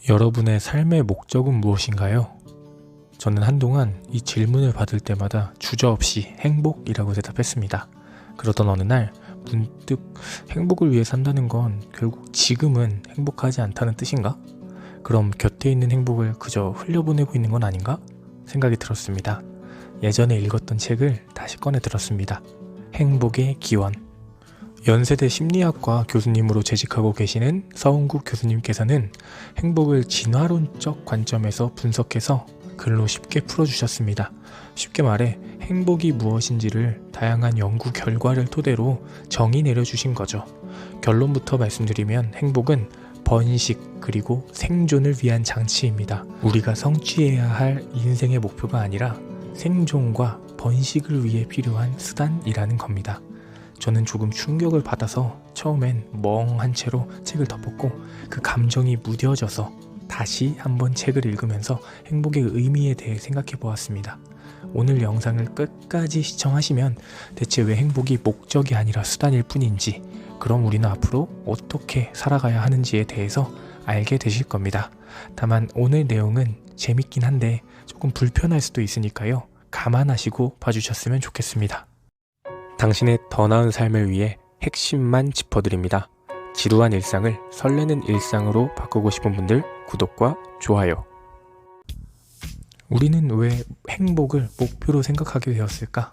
여러분의 삶의 목적은 무엇인가요? 저는 한동안 이 질문을 받을 때마다 주저없이 행복이라고 대답했습니다. 그러던 어느 날 문득 행복을 위해 산다는 건 결국 지금은 행복하지 않다는 뜻인가? 그럼 곁에 있는 행복을 그저 흘려보내고 있는 건 아닌가? 생각이 들었습니다. 예전에 읽었던 책을 다시 꺼내 들었습니다. 행복의 기원. 연세대 심리학과 교수님으로 재직하고 계시는 서은국 교수님께서는 행복을 진화론적 관점에서 분석해서 글로 쉽게 풀어주셨습니다. 쉽게 말해 행복이 무엇인지를 다양한 연구 결과를 토대로 정의 내려주신 거죠. 결론부터 말씀드리면 행복은 번식 그리고 생존을 위한 장치입니다. 우리가 성취해야 할 인생의 목표가 아니라 생존과 번식을 위해 필요한 수단이라는 겁니다. 저는 조금 충격을 받아서 처음엔 멍한 채로 책을 덮었고 그 감정이 무뎌져서 다시 한번 책을 읽으면서 행복의 의미에 대해 생각해 보았습니다. 오늘 영상을 끝까지 시청하시면 대체 왜 행복이 목적이 아니라 수단일 뿐인지, 그럼 우리는 앞으로 어떻게 살아가야 하는지에 대해서 알게 되실 겁니다. 다만 오늘 내용은 재밌긴 한데 조금 불편할 수도 있으니까요. 감안하시고 봐주셨으면 좋겠습니다. 당신의 더 나은 삶을 위해 핵심만 짚어드립니다. 지루한 일상을 설레는 일상으로 바꾸고 싶은 분들 구독과 좋아요. 우리는 왜 행복을 목표로 생각하게 되었을까?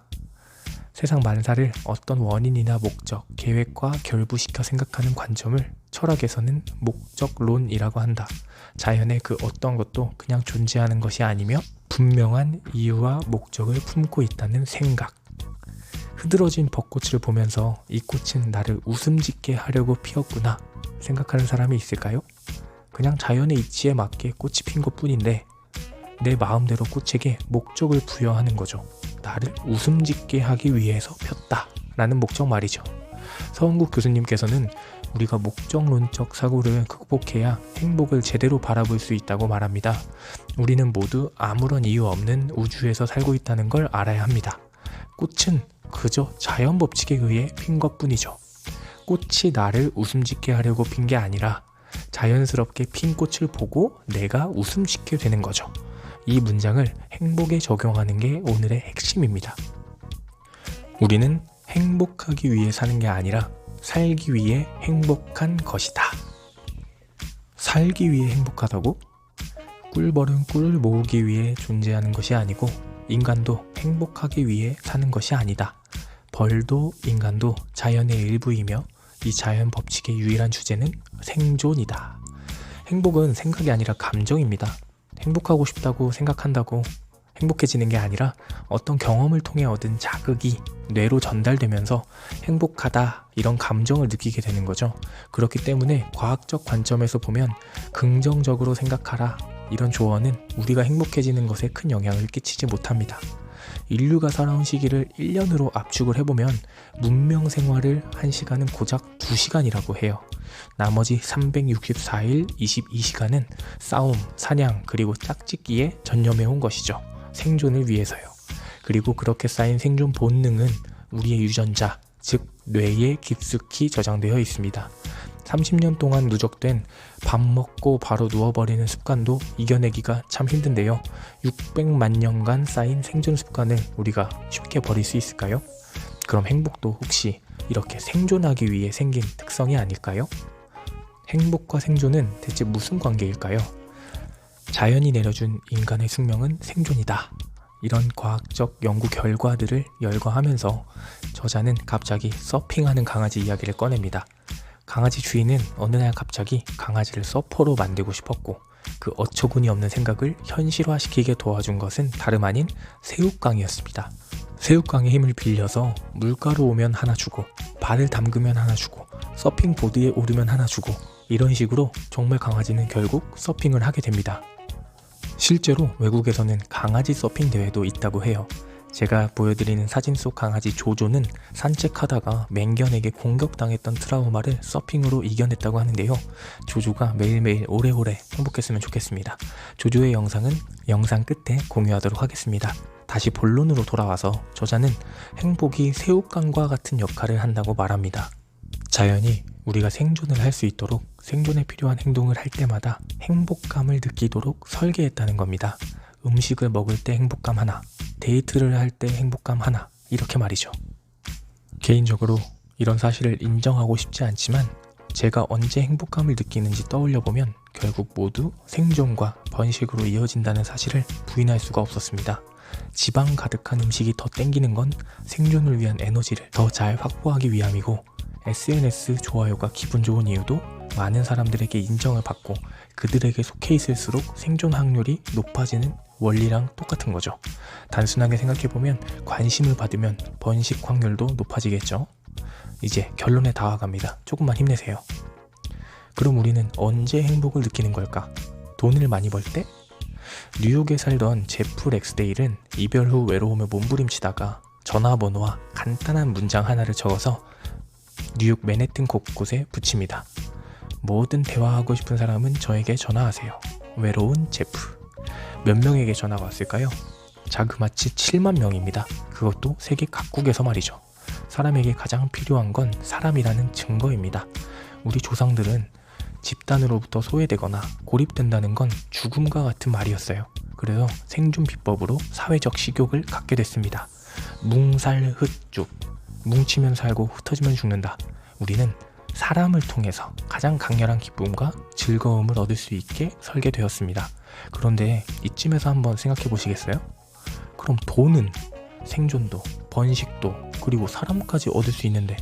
세상 만사를 어떤 원인이나 목적, 계획과 결부시켜 생각하는 관점을 철학에서는 목적론이라고 한다. 자연의 그 어떤 것도 그냥 존재하는 것이 아니며 분명한 이유와 목적을 품고 있다는 생각. 흐드러진 벚꽃을 보면서 이 꽃은 나를 웃음 짓게 하려고 피었구나 생각하는 사람이 있을까요? 그냥 자연의 이치에 맞게 꽃이 핀 것뿐인데 내 마음대로 꽃에게 목적을 부여하는 거죠. 나를 웃음 짓게 하기 위해서 폈다 라는 목적 말이죠. 서은국 교수님께서는 우리가 목적론적 사고를 극복해야 행복을 제대로 바라볼 수 있다고 말합니다. 우리는 모두 아무런 이유 없는 우주에서 살고 있다는 걸 알아야 합니다. 꽃은 그저 자연 법칙에 의해 핀 것뿐이죠. 꽃이 나를 웃음 짓게 하려고 핀 게 아니라 자연스럽게 핀 꽃을 보고 내가 웃음 짓게 되는 거죠. 이 문장을 행복에 적용하는 게 오늘의 핵심입니다. 우리는 행복하기 위해 사는 게 아니라 살기 위해 행복한 것이다. 살기 위해 행복하다고? 꿀벌은 꿀을 모으기 위해 존재하는 것이 아니고 인간도 행복하기 위해 사는 것이 아니다. 벌도 인간도 자연의 일부이며 이 자연 법칙의 유일한 주제는 생존이다. 행복은 생각이 아니라 감정입니다. 행복하고 싶다고 생각한다고 행복해지는 게 아니라 어떤 경험을 통해 얻은 자극이 뇌로 전달되면서 행복하다 이런 감정을 느끼게 되는 거죠. 그렇기 때문에 과학적 관점에서 보면 긍정적으로 생각하라 이런 조언은 우리가 행복해지는 것에 큰 영향을 끼치지 못합니다. 인류가 살아온 시기를 1년으로 압축을 해보면 문명 생활을 1시간은 고작 2시간이라고 해요. 나머지 364일 22시간은 싸움, 사냥, 그리고 짝짓기에 전념해 온 것이죠. 생존을 위해서요. 그리고 그렇게 쌓인 생존 본능은 우리의 유전자, 즉 뇌에 깊숙이 저장되어 있습니다. 30년 동안 누적된 밥 먹고 바로 누워버리는 습관도 이겨내기가 참 힘든데요. 600만 년간 쌓인 생존 습관을 우리가 쉽게 버릴 수 있을까요? 그럼 행복도 혹시 이렇게 생존하기 위해 생긴 특성이 아닐까요? 행복과 생존은 대체 무슨 관계일까요? 자연이 내려준 인간의 숙명은 생존이다. 이런 과학적 연구 결과들을 열거하면서 저자는 갑자기 서핑하는 강아지 이야기를 꺼냅니다. 강아지 주인은 어느 날 갑자기 강아지를 서퍼로 만들고 싶었고 그 어처구니 없는 생각을 현실화시키게 도와준 것은 다름 아닌 새우깡이었습니다. 새우깡의 힘을 빌려서 물가로 오면 하나 주고 발을 담그면 하나 주고 서핑보드에 오르면 하나 주고 이런 식으로 정말 강아지는 결국 서핑을 하게 됩니다. 실제로 외국에서는 강아지 서핑 대회도 있다고 해요. 제가 보여드리는 사진 속 강아지 조조는 산책하다가 맹견에게 공격당했던 트라우마를 서핑으로 이겨냈다고 하는데요. 조조가 매일매일 오래오래 행복했으면 좋겠습니다. 조조의 영상은 영상 끝에 공유하도록 하겠습니다. 다시 본론으로 돌아와서 저자는 행복이 새우깡과 같은 역할을 한다고 말합니다. 자연이 우리가 생존을 할 수 있도록 생존에 필요한 행동을 할 때마다 행복감을 느끼도록 설계했다는 겁니다. 음식을 먹을 때 행복감 하나, 데이트를 할 때 행복감 하나, 이렇게 말이죠. 개인적으로 이런 사실을 인정하고 싶지 않지만 제가 언제 행복감을 느끼는지 떠올려보면 결국 모두 생존과 번식으로 이어진다는 사실을 부인할 수가 없었습니다. 지방 가득한 음식이 더 땡기는 건 생존을 위한 에너지를 더 잘 확보하기 위함이고, SNS 좋아요가 기분 좋은 이유도 많은 사람들에게 인정을 받고 그들에게 속해 있을수록 생존 확률이 높아지는 원리랑 똑같은 거죠. 단순하게 생각해보면 관심을 받으면 번식 확률도 높아지겠죠. 이제 결론에 다가갑니다. 조금만 힘내세요. 그럼 우리는 언제 행복을 느끼는 걸까? 돈을 많이 벌 때? 뉴욕에 살던 제프 렉스데일은 이별 후 외로움에 몸부림치다가 전화번호와 간단한 문장 하나를 적어서 뉴욕 맨해튼 곳곳에 붙입니다. 뭐든 대화하고 싶은 사람은 저에게 전화하세요. 외로운 제프. 몇 명에게 전화가 왔을까요? 자그마치 7만 명입니다. 그것도 세계 각국에서 말이죠. 사람에게 가장 필요한 건 사람이라는 증거입니다. 우리 조상들은 집단으로부터 소외되거나 고립된다는 건 죽음과 같은 말이었어요. 그래서 생존 비법으로 사회적 식욕을 갖게 됐습니다. 뭉살흐쭉. 뭉치면 살고 흩어지면 죽는다. 우리는 사람을 통해서 가장 강렬한 기쁨과 즐거움을 얻을 수 있게 설계되었습니다. 그런데 이쯤에서 한번 생각해 보시겠어요? 그럼 돈은 생존도, 번식도, 그리고 사람까지 얻을 수 있는데,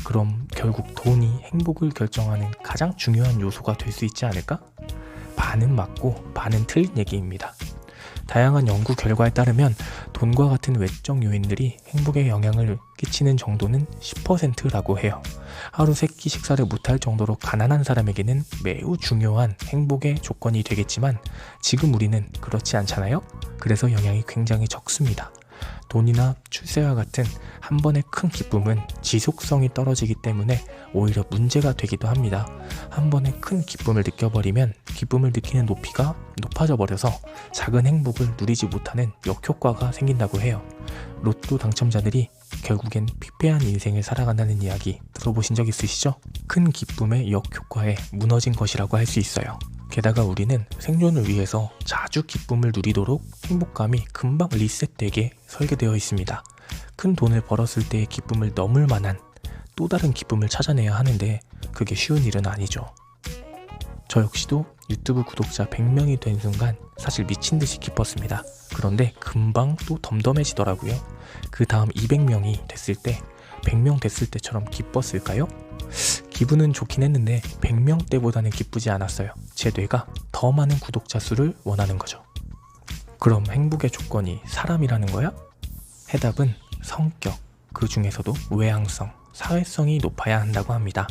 그럼 결국 돈이 행복을 결정하는 가장 중요한 요소가 될 수 있지 않을까? 반은 맞고 반은 틀린 얘기입니다. 다양한 연구 결과에 따르면 돈과 같은 외적 요인들이 행복에 영향을 끼치는 정도는 10%라고 해요. 하루 3끼 식사를 못할 정도로 가난한 사람에게는 매우 중요한 행복의 조건이 되겠지만 지금 우리는 그렇지 않잖아요? 그래서 영향이 굉장히 적습니다. 돈이나 출세와 같은 한 번의 큰 기쁨은 지속성이 떨어지기 때문에 오히려 문제가 되기도 합니다. 한 번에 큰 기쁨을 느껴버리면 기쁨을 느끼는 높이가 높아져 버려서 작은 행복을 누리지 못하는 역효과가 생긴다고 해요. 로또 당첨자들이 결국엔 피폐한 인생을 살아간다는 이야기 들어보신 적 있으시죠? 큰 기쁨의 역효과에 무너진 것이라고 할 수 있어요. 게다가 우리는 생존을 위해서 자주 기쁨을 누리도록 행복감이 금방 리셋되게 설계되어 있습니다. 큰 돈을 벌었을 때의 기쁨을 넘을 만한 또 다른 기쁨을 찾아내야 하는데 그게 쉬운 일은 아니죠. 저 역시도 유튜브 구독자 100명이 된 순간 사실 미친 듯이 기뻤습니다. 그런데 금방 또 덤덤해지더라고요. 그 다음 200명이 됐을 때 100명 됐을 때처럼 기뻤을까요? 기분은 좋긴 했는데 100명 때보다는 기쁘지 않았어요. 제 뇌가 더 많은 구독자 수를 원하는 거죠. 그럼 행복의 조건이 사람이라는 거야? 해답은 성격, 그 중에서도 외향성, 사회성이 높아야 한다고 합니다.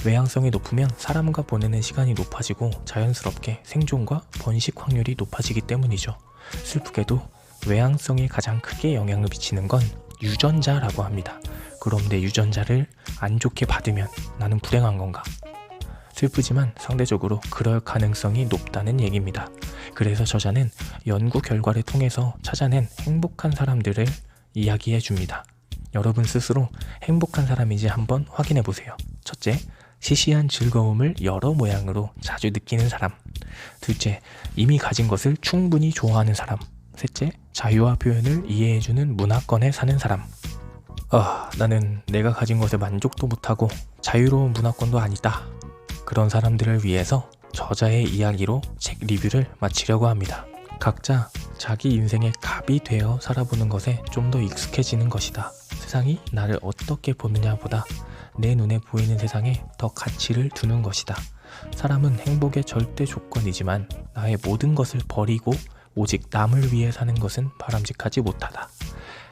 외향성이 높으면 사람과 보내는 시간이 높아지고 자연스럽게 생존과 번식 확률이 높아지기 때문이죠. 슬프게도 외향성에 가장 크게 영향을 미치는 건 유전자라고 합니다. 그럼 내 유전자를 안 좋게 받으면 나는 불행한 건가? 슬프지만 상대적으로 그럴 가능성이 높다는 얘기입니다. 그래서 저자는 연구 결과를 통해서 찾아낸 행복한 사람들을 이야기해 줍니다. 여러분 스스로 행복한 사람인지 한번 확인해 보세요. 첫째, 시시한 즐거움을 여러 모양으로 자주 느끼는 사람. 둘째, 이미 가진 것을 충분히 좋아하는 사람. 셋째, 자유와 표현을 이해해주는 문화권에 사는 사람. 나는 내가 가진 것에 만족도 못하고 자유로운 문화권도 아니다. 그런 사람들을 위해서 저자의 이야기로 책 리뷰를 마치려고 합니다. 각자 자기 인생의 갑이 되어 살아보는 것에 좀 더 익숙해지는 것이다. 세상이 나를 어떻게 보느냐보다 내 눈에 보이는 세상에 더 가치를 두는 것이다. 사람은 행복의 절대 조건이지만 나의 모든 것을 버리고 오직 남을 위해 사는 것은 바람직하지 못하다.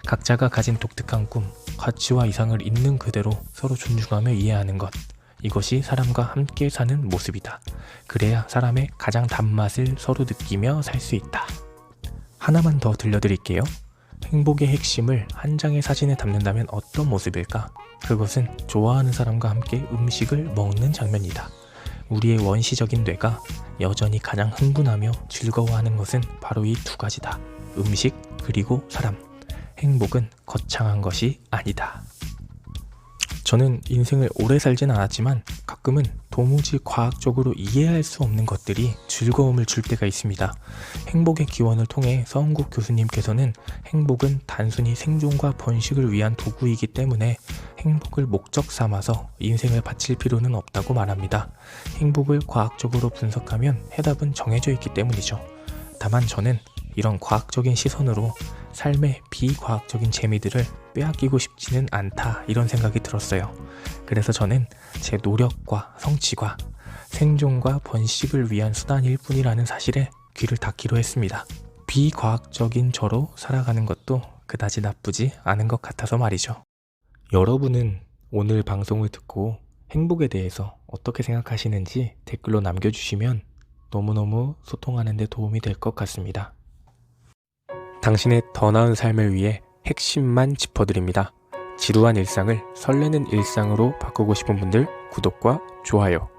각자가 가진 독특한 꿈, 가치와 이상을 있는 그대로 서로 존중하며 이해하는 것. 이것이 사람과 함께 사는 모습이다. 그래야 사람의 가장 단맛을 서로 느끼며 살 수 있다. 하나만 더 들려드릴게요. 행복의 핵심을 한 장의 사진에 담는다면 어떤 모습일까? 그것은 좋아하는 사람과 함께 음식을 먹는 장면이다. 우리의 원시적인 뇌가 여전히 가장 흥분하며 즐거워하는 것은 바로 이 두 가지다. 음식 그리고 사람. 행복은 거창한 것이 아니다. 저는 인생을 오래 살진 않았지만 가끔은 도무지 과학적으로 이해할 수 없는 것들이 즐거움을 줄 때가 있습니다. 행복의 기원을 통해 서은국 교수님께서는 행복은 단순히 생존과 번식을 위한 도구이기 때문에 행복을 목적 삼아서 인생을 바칠 필요는 없다고 말합니다. 행복을 과학적으로 분석하면 해답은 정해져 있기 때문이죠. 다만 저는 이런 과학적인 시선으로 삶의 비과학적인 재미들을 빼앗기고 싶지는 않다, 이런 생각이 들었어요. 그래서 저는 제 노력과 성취가 생존과 번식을 위한 수단일 뿐이라는 사실에 귀를 닫기로 했습니다. 비과학적인 저로 살아가는 것도 그다지 나쁘지 않은 것 같아서 말이죠. 여러분은 오늘 방송을 듣고 행복에 대해서 어떻게 생각하시는지 댓글로 남겨주시면 너무너무 소통하는 데 도움이 될 것 같습니다. 당신의 더 나은 삶을 위해 핵심만 짚어드립니다. 지루한 일상을 설레는 일상으로 바꾸고 싶은 분들 구독과 좋아요,